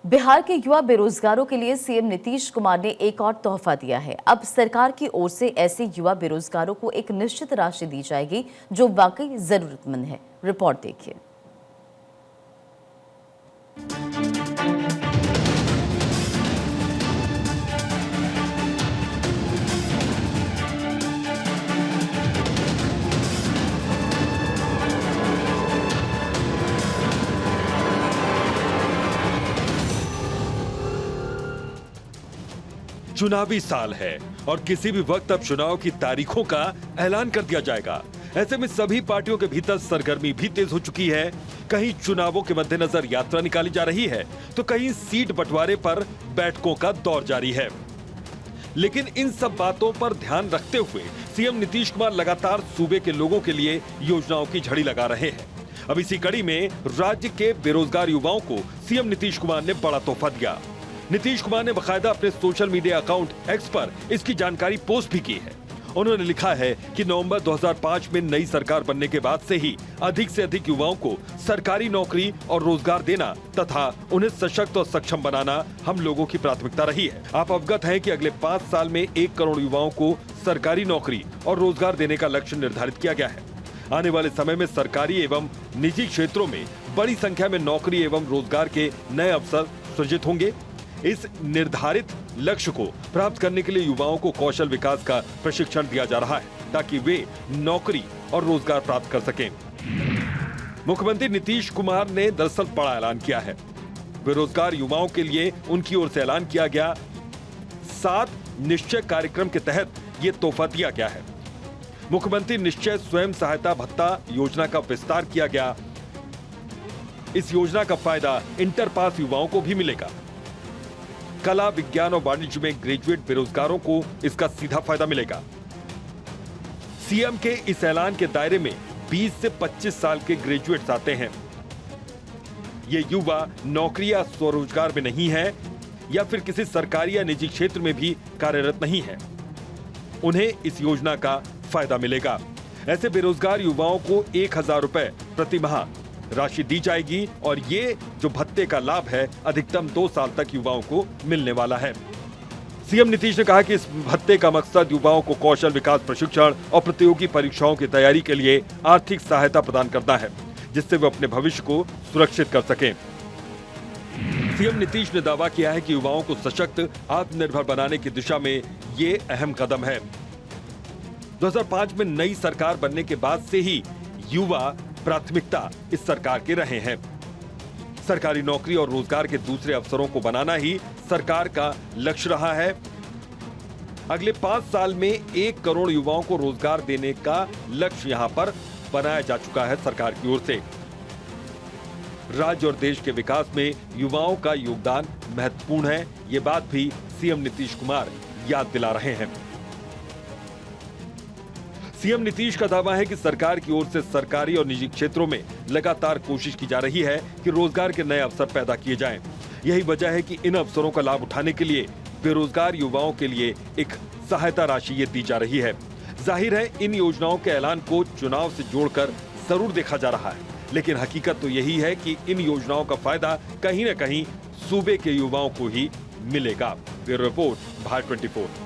बिहार के युवा बेरोजगारों के लिए सीएम नीतीश कुमार ने एक और तोहफा दिया है। अब सरकार की ओर से ऐसे युवा बेरोजगारों को एक निश्चित राशि दी जाएगी जो वाकई जरूरतमंद है। रिपोर्ट देखिए। चुनावी साल है और किसी भी वक्त अब चुनाव की तारीखों का ऐलान कर दिया जाएगा। ऐसे में सभी पार्टियों के भीतर सरगर्मी भी तेज हो चुकी है। कहीं चुनावों के मद्देनजर यात्रा निकाली जा रही है तो कहीं सीट बंटवारे पर बैठकों का दौर जारी है। लेकिन इन सब बातों पर ध्यान रखते हुए सीएम नीतीश कुमार लगातार सूबे के लोगों के लिए योजनाओं की झड़ी लगा रहे हैं। अब इसी कड़ी में राज्य के बेरोजगार युवाओं को सीएम नीतीश कुमार ने बड़ा तोहफा दिया। नीतीश कुमार ने बकायदा अपने सोशल मीडिया अकाउंट एक्स पर इसकी जानकारी पोस्ट भी की है। उन्होंने लिखा है कि नवंबर 2005 में नई सरकार बनने के बाद से ही अधिक से अधिक युवाओं को सरकारी नौकरी और रोजगार देना तथा उन्हें सशक्त और सक्षम बनाना हम लोगों की प्राथमिकता रही है। आप अवगत हैं कि अगले 5 साल में 1 करोड़ युवाओं को सरकारी नौकरी और रोजगार देने का लक्ष्य निर्धारित किया गया है। आने वाले समय में सरकारी एवं निजी क्षेत्रों में बड़ी संख्या में नौकरी एवं रोजगार के नए अवसर सृजित होंगे। इस निर्धारित लक्ष्य को प्राप्त करने के लिए युवाओं को कौशल विकास का प्रशिक्षण दिया जा रहा है ताकि वे नौकरी और रोजगार प्राप्त कर सकें। मुख्यमंत्री नीतीश कुमार ने दरअसल बड़ा ऐलान किया है। बेरोजगार युवाओं के लिए उनकी ओर से ऐलान किया गया 7 निश्चय कार्यक्रम के तहत ये तोहफा दिया गया है। मुख्यमंत्री निश्चय स्वयं सहायता भत्ता योजना का विस्तार किया गया। इस योजना का फायदा इंटर पास युवाओं को भी मिलेगा। कला, विज्ञान और वाणिज्य में ग्रेजुएट बेरोजगारों को इसका सीधा फायदा मिलेगा। सीएम के इस ऐलान के दायरे में 20 से 25 साल के ग्रेजुएट्स आते हैं। ये युवा नौकरी या स्वरोजगार में नहीं है या फिर किसी सरकारी या निजी क्षेत्र में भी कार्यरत नहीं है। उन्हें इस योजना का फायदा मिलेगा। ऐसे बेरोजगार युवाओं को 1000 रुपए प्रति माह राशि दी जाएगी और ये जो भत्ते का लाभ है अधिकतम 2 साल तक युवाओं को मिलने वाला है। सीएम नीतीश ने कहा कि इस भत्ते का मकसद युवाओं को कौशल विकास प्रशिक्षण और प्रतियोगी परीक्षाओं की तैयारी के लिए आर्थिक सहायता प्रदान करना है जिससे वे अपने भविष्य को सुरक्षित कर सकें। सीएम नीतीश ने दावा किया है कि युवाओं को सशक्त आत्मनिर्भर बनाने की दिशा में ये अहम कदम है। 2005 में नई सरकार बनने के बाद से ही युवा प्राथमिकता इस सरकार के रहे हैं। सरकारी नौकरी और रोजगार के दूसरे अवसरों को बनाना ही सरकार का लक्ष्य रहा है। अगले 5 साल में 1 करोड़ युवाओं को रोजगार देने का लक्ष्य यहां पर बनाया जा चुका है सरकार की ओर से। राज्य और देश के विकास में युवाओं का योगदान महत्वपूर्ण है, ये बात भी सीएम नीतीश कुमार याद दिला रहे हैं। सीएम नीतीश का दावा है कि सरकार की ओर से सरकारी और निजी क्षेत्रों में लगातार कोशिश की जा रही है कि रोजगार के नए अवसर पैदा किए जाएं। यही वजह है कि इन अवसरों का लाभ उठाने के लिए बेरोजगार युवाओं के लिए एक सहायता राशि ये दी जा रही है। जाहिर है इन योजनाओं के ऐलान को चुनाव से जोड़कर जरूर देखा जा रहा है, लेकिन हकीकत तो यही है कि इन योजनाओं का फायदा कहीं न कहीं सूबे के युवाओं को ही मिलेगा। Bureau report, Bharat 24।